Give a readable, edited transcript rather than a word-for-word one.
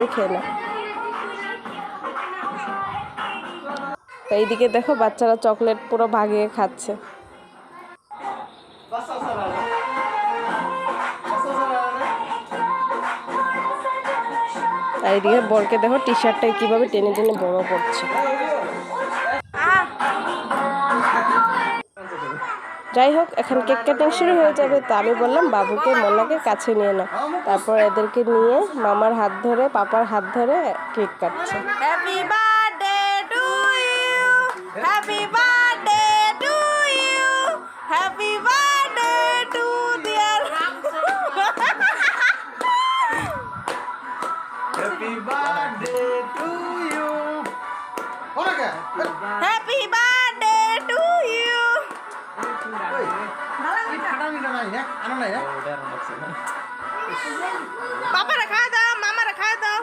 খেয়ে না। এইদিকে দেখো বাচ্চারা চকলেট পুরো ভাগিয়ে খাচ্ছে। আর এইদিকে বরকে দেখো টি শার্টটা কিভাবে টেনে টেনে বড় করছে। যাই হোক, এখন কেক কাটিং শুরু হয়ে যাবে। তো আমি বললাম বাবুকে মোল্লাকে কাছে নিয়ে নাও, তারপর এদেরকে নিয়ে মামার হাত ধরে পাপার হাত ধরে কেক কাটছে। Happy birthday to you, happy birthday to you, happy birthday to dear, happy birthday to you, happy birthday to you. আনো নাই পাপারা খাওয়া দাও, মামারা খাওয়া দাও।